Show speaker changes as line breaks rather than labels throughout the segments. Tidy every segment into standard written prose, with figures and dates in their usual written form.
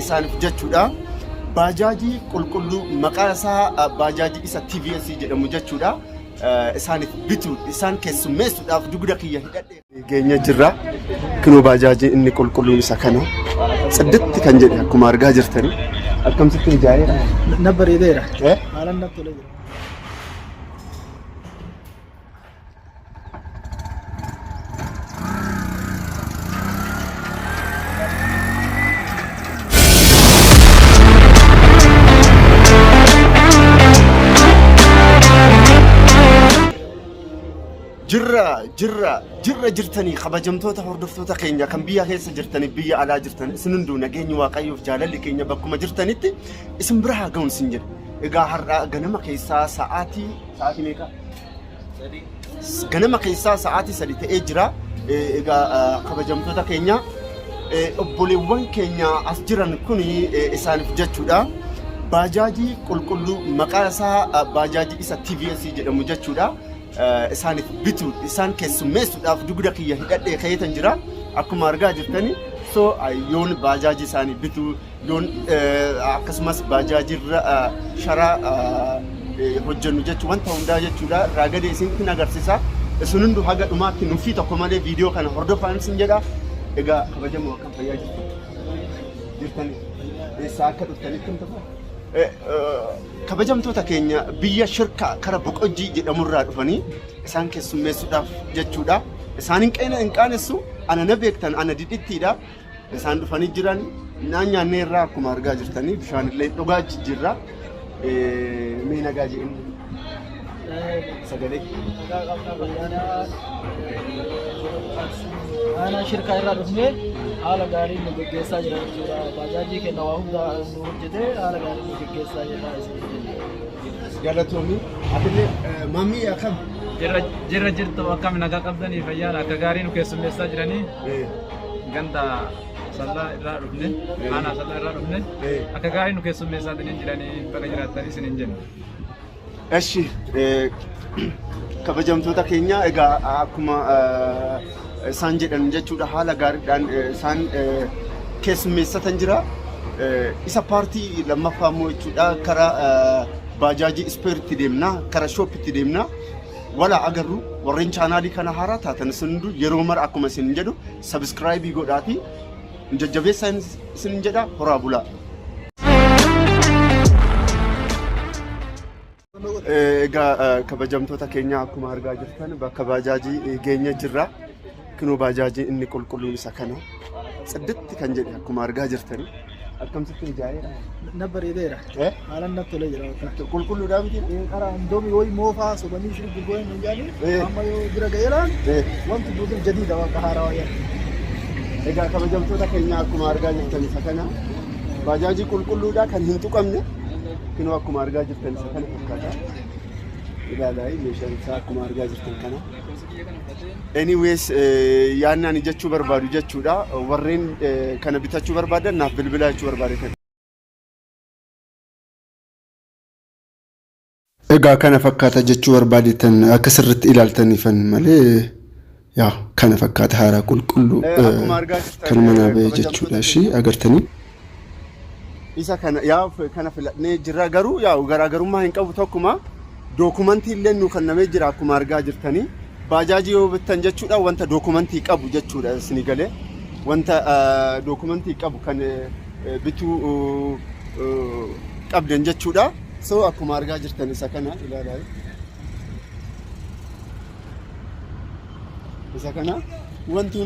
isaan jechuudha. Baajaajii qulqulluu maqaan isaa baajaajii isa TVS jedhamu jechuudha. Isaan bituu isaan keessummeessuudhaaf dugda kiyya hidhadhee geenya jirra. Kunoo baajaajii inni qulqulluun isa kana cidditti kan jedhe akkuma argaa jirtanii akkamsitti ijaa'eera.
Nabbareedeera. Haalaan natti tolee jira. jirra jirtanii kabajamtoota hordoftoota keenya kan biyya keessa jirtanii biyya alaa jirtan isin hunduu nageenyi waaqayyoof jaalalli keenya bakkuma jirtanitti isin bira haa ga'uun isin jedha. Egaa har'a ganama keessaa sa'aatii meeqa? Ganama keessaa sa'aatii 3 ta'ee jira. Egaa kabajamtoota keenya obboleewwan keenya as jiran kuni isaaniif jechuudha. Baajaajii qulqulluu maqaan isaa baajaajii isa TVS jedhamu jechuudha. Isaan bituu isaan keessummeessuudhaaf dugda kiyya hidhadhee kayetan jira akkuma argaa jirtanii. So yoon baajaajii isaanii bituu yoon akkasumas baajaajirra sharaa hojjennu jechuun wanta hundaa jechuudha. Raagade isin agarsiisa. Isin hunduu haga dhumaatti nuufii tokko malee viidiyoo kana hordofaa isin jedha. Egaa kabajamoo akkam fayyaa jirtanii eessaa akka dhuftanitti hin ta'u. Kabajamtoota keenya biyya shirka kara boqojjii jedhamurraa dhufanii isaan keessummeessuudhaaf jechuudha. Isaan hin qaanessu ana na beektan ana didhittiidha. Isaan dhufanii jiran nyaannee irraa akkuma argaa jirtanii bishaan illee dhugaa jirra. Mee nagaa jedhanii sagalee ana shirka irraa dhufnee haala gaarii nu gaggeessaa jira jechuudha. Baajaajii kenna waa hundaa nu hojjetee haala gaarii nu gaggeessaa jira.
Galatoomii atillee mammii akkam
jirtu akkam nagaa qabdanii fayyaan akka gaarii nu keessummeessaa jiranii ganda sallaa irraa dhufne aanaa sallaa irraa dhufne akka gaarii nu keessummeessaa jiranii bakka jiraattan isin hin jennu.
Eshi kabajamtoota keenya egaa akkuma isaan jedhan jechuudha haala gaariidhaan isaan keessummeessatan jira. Isa paartii lammaffaa immoo jechuudha karaa baajaajii ispeeritti deemna karaa shooppitti deemna. Wala agarru warreen chaanaalii kana haaraa taatan isin hunduu yeroo mara akkuma isin jedhu sabskraayibii godhaatii jajjabeessaa isin jedha horaa bulaa. Egaa kabajamtoota keenya akkuma argaa jirtan bakka baajaajii geenya jirra. Kunoo baajaajii inni qulqulluun isa kana cidditti kan jedhe akkuma argaa jirtanii akkamsitti ijaa'eera.
Nabbareedeera. Haalaan natti tolee jira.
Qulqulluudhaa miti?
Karaa indoomii wayii moofaa sobanii shirbi goon hin jaani amma yoo bira ga'eeraan wanti duuduuf jadiidha waan haaraa wayyaa.
Egaa kabajamtoota keenya akkuma argaa jirtan isa kana baajaajii qulqulluudhaa kan hin tuqamne kunoo akkuma argaa jirtan isa kana fakkaata. Ilaalaa meeshaan isaa akkuma argaa jirtan kana. Anyways yaannaan jechuu barbaadu jechuudha. Warreen kana bitachuu barbaadan naaf bilbilaa jechuu barbaadan. Egaa kana fakkaata jechuu barbaadetan akka sirriitti ilaaltaniifan malee yaa kana fakkaata haaraa qulqulluu kan mana ba'e jechuudha. Ishii agartanii. Isa kana yaa kana filadnee jirra garuu yaa garaagarummaa hin qabu tokkuma. Dookumentii illee nu kennamee jira akkuma argaa jirtanii. Baajaajii yoo bittan jechuudha wanta dookumentii qabu jechuudha isinii galee wanta dookumentii qabu kan bituu qabdan jechuudha. So akkuma argaa jirtan isa kana ilaalaa. Isa kana wanti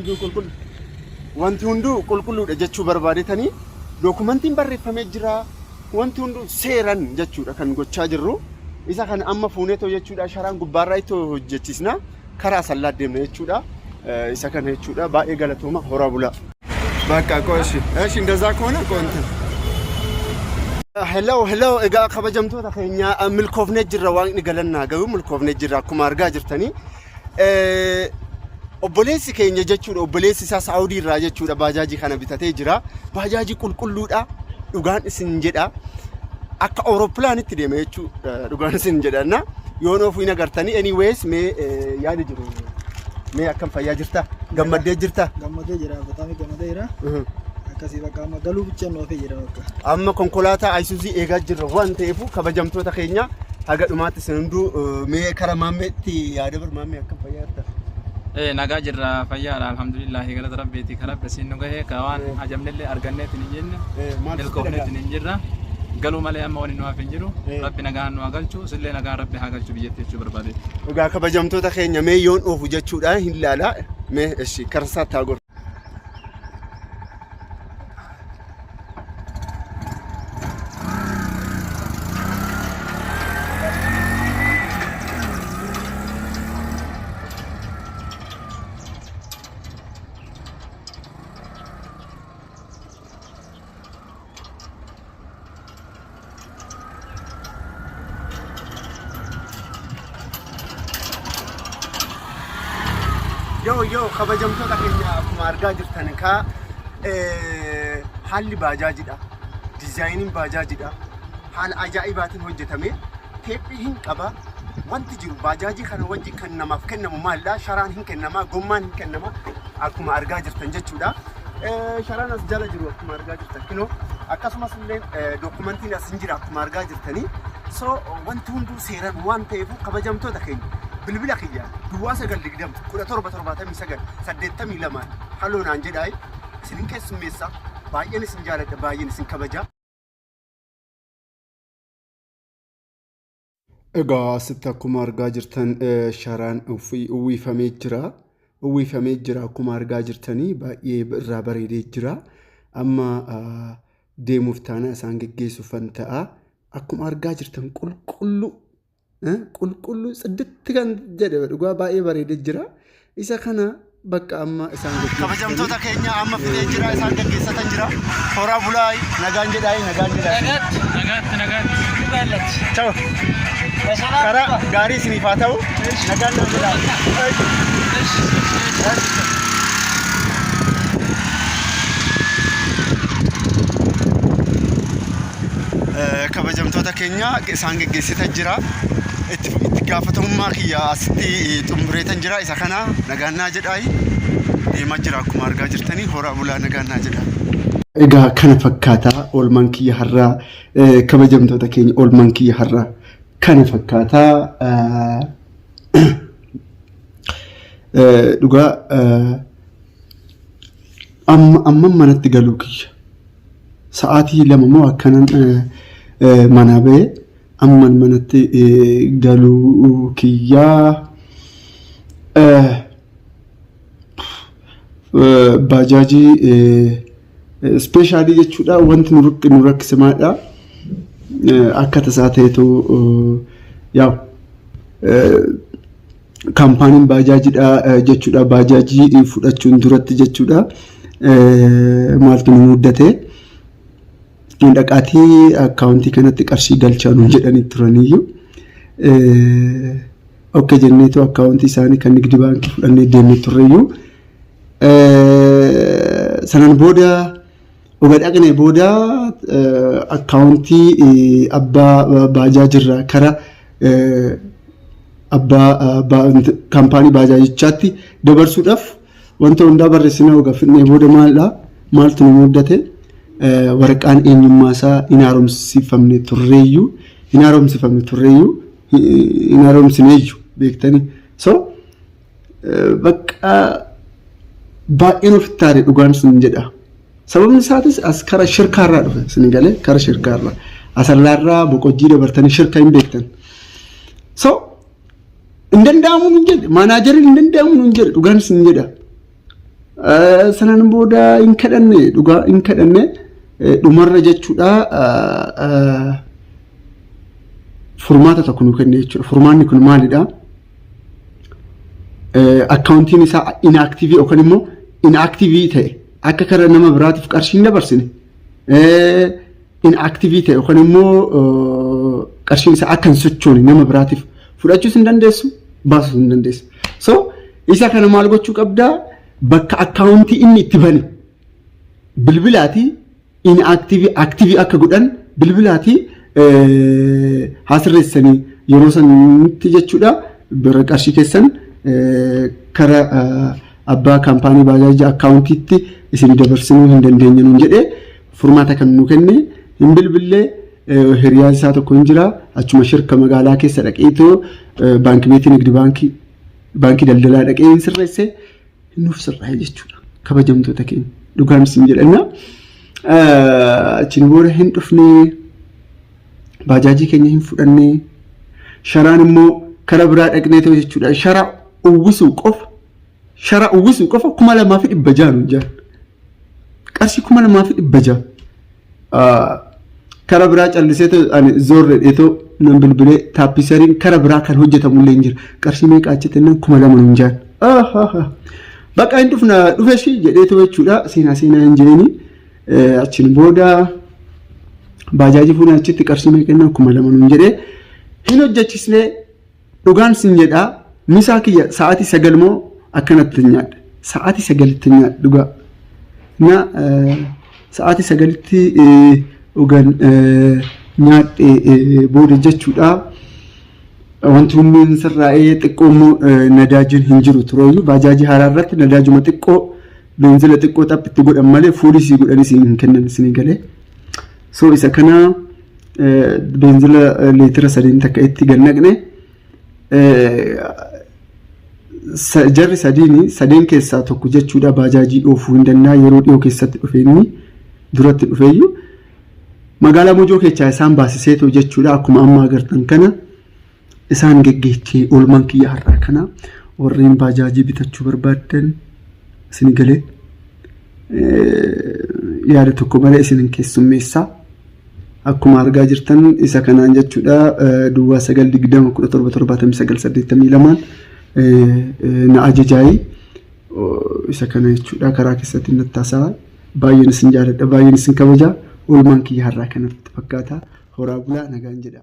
hunduu qulqulluudha jechuu barbaadetanii dookumentiin barreeffamee jira. Wanti hunduu seeran jechuudha kan gochaa jirru. Isa kana amma fuuneetoo jechuudha sharaan gubbaarraa itti hojjechiisna karaa sallaa deemna jechuudha. Isa kana jechuudha baay'ee galatooma horaa bulaa. Bakka qoshi. Eesh indazaa koona qoonta. Hello egaa kabajamtoota keenya milkoofnee jirra waaqni galannaa gahu milkoofnee jirra akkuma argaa jirtanii. Obboleessi keenya jechuudha obboleessi isaa Saawudii irraa jechuudha baajaajii kana bitatee jira. Baajaajii qulqulluudha dhugaan isin jedha. Akka Awurooppilaanitti deema jechuudha dhugaan isin jedhanna. Yoon ofii hin agartanii anyways mee yaada jiru. Mee akkam fayyaa jirta? Gammadee jirta?
Gammadee jira. Bataamii gammadee jira.
akkasii bakka amma galuu bicha nu hafee jira bakka.
Amma konkolaataa Ayisuuzii eegaa jirra waan ta'eef kabajamtoota keenya haga dhumaatti isin hunduu mee karaa maammeetti yaada bar maammee akka fayyaadha.
Nagaa jirra fayyaadha alhamdulillah galata rabbiiti karaa basiin nu gahee kaawaan ajamnellee arganneetiin hin jenne milkoofneetiin hin jirra. Galuu malee amma wani nu hafin jiru rabbi nagaan nu galchu sillee nagaan rabbi haa galchu biyyatti jechuu barbaade.
Egaa kabajamtoota keenya mee yoon oofu jechuudha hin laala mee eshi karsaa taagor. Yo kabajamtoota keenya akkuma argaa jirtan ka haalli baajaajidha. Dizaayiniin baajaajidha. Haala ajaa'ibaatiin hojjetame teephii hin qaba. Wanti jiru baajaajii kana wajji kan namaaf kennamu maalla sharaan hin kennama gommaan hin kennama akkuma argaa jirtan jechuudha. Sharaan as jala jiru akkuma argaa jirtan kinoo akkasumas illee dokumentiin as hin jira akkuma argaa jirtanii. So wanti hunduu seeraan waan ta'eef kabajamtoota keenya bilbila kiyya duwwaa 9 17 82 haloonaan jedhaay isin keessummeessa baay'een isin jaaladha baay'een isin kabaja.
Egaa asitti akkuma argaa jirtan sharaan uwwifamee jira akkuma argaa jirtanii baay'ee irraa bareedee jira amma deemuuf taana isaan geggeessuuf ta'a akkuma argaa jirtan qulqulluu tsiditti kan jedhe dhugaa baay'ee bareedee jira isa kana bakka amma isaan geggeessan
kabajamtoota keenya amma fidee jira isaan geggeessatan jira horaa bulaay nagaan jedhaay nagaatti ciao karaa gaarii isiniif haa ta'u nagaan jedhaay kabajamtoota keenya isaan geggeessitan jira itti gaafatamummaa kiyya asitti xumureetan jira isa kana nagaannaa jedhaay deemaa jira akkuma argaa jirtanii horaa bulaa nagaannaa jedhaa.
Egaa kana fakkaataa oolmaan kiyya har'aa kabajamtoota keenya oolmaan kiyya har'aa kana fakkaataa dhugaa amma manatti galuu kiyya sa'aatii 2 moo akkanan manaa ba'e amman manatti galuu kiyyaa baajaajii ispeeshaalii jechuudha wanti nu rakkisamaadha akka tasaa ta'etu yaa kaampaaniin baajaajiidha jechuudha baajaajii fudhachuun duratti jechuudha maaltu nu muddate dhaqaatii akkaawuntii kanatti qarshii galchaa nuun jedhanii turaniyyuu okke jenneetu akkaawuntii isaanii kan nigdi baankii fudhannee deemnee turreyyuu sanan booda oga dhaqnee booda akkaawuntii abbaa baajaajirraa kara abbaa kaampaanii baajaajichaatti dabarsuudhaaf wanta hundaa barreessinee oga fidnee booda maaltu nu muddate waraqaan eenyummaa isaa hin haaromsifamne turreeyyuu hin haaromsineeyyuu beektanii so bakka baay'een ofitti taare dhugaan sin jedha sababni isaatis as kara shirkaarraa dhufe sin galee kara shirkaarraa asallaarraa boqojjii dabartanii shirka hin beektan so hin danda'amu hin jedhe maanaajarii hin danda'amu hin jedhe dhugaan sin jedha sanan booda hin kadhanne dhugaa hin kadhanne dhumarra jechuudha furmaata tokko nu kenne jechuudha furmaanni kun maalidha akkaawuntiin isaa inactive yookaan immoo inactive ta'e akka kara nama biraatiif qarshii hin dabarsine inactive ta'e yookaan immoo qarshiin isaa akka hin sochoone nama biraatiif fudhachuus hin dandeessu baasuus hin dandeessu so isa kana maal gochuu qabdaa bakka akkaawuntii inni itti bane bilbilaatii inactive active akka godhan bilbilaatii haasirreessanii yeroo sanitti jechuudha bira qarshii keessan kara abbaa kaampaanii baajaajii akkaawuntiitti isin dabarsinuu hin dandeenye nuun jedhee furmaata kan nu kenne hin bilbillee hiriyaan isaa tokko hin jira achuma shirka magaalaa keessa dhaqeetoo baankii beetii nigdi baankii daldalaa dhaqee hin sirreesse nuuf sirraa'e jechuudha kabajamtoota keenya dhugaan isin jedhanna achiin booda hin dhufnee baajaajii keenya hin fudhannee sharaan immoo kara biraa dhaqnee ta'u jechuudha shara uwwisuu qofa 2,600 nu jaan qarshii 2,600 kara biraa callisee ani zorre dheetoo nan bilbilee taappisariin kara biraa kan hojjetamullee hin jira qarshii meeqa achitti 2,000 nu jaan bakka hin dhufna dhufeshi jedheetoo jechuudha seenaa hin jeeni achiin booda baajaajii fuunee achitti qarshii meeqa 2,000 nu jedhee hin hojjechisnee dhugaan sin jedhaa misaa kiyya sa'aatii 9 moo akkanatti nyaadha sa'aatii 9tti nyaadha dhugaa na sa'aatii 9tti dhugan nyaadhe booda jechuudha wanti humni sirraa'ee xiqqoo immoo nadaajiin hin jiru tureyyuu baajaajii haaraa irratti nadaajuma xiqqoo beenzila xiqqoo xaphitti godhan malee fuulisii godhanii hin kennan isinii galee so isa kana beenzila leetira 3 takka itti gannaqne jarri sadeen keessaa tokko jechuudha baajaajii oofuu hin danda'a yeroo dhiyoo keessatti dhufeenni duratti dhufeeyyu magaalaa Mojoo keessaa isaan baasiseetoo jechuudha akkuma amma agartan kana isaan geggeechee oolmaan kiyya har'aa kana warreen baajaajii bitachuu barbaadan isin galee yaada tokko malee isin keessummeessaa akkuma argaa jirtan isa kanaan jechuudha duwwaa 920177982 na ajajaayii isa kana jechuudha karaa keessatti nattaasaa baay'een isin jaaladha baay'een isin kabajaa oolmaan kiyya har'aa kanatti fakkaata horaa bulaa nagaan jedha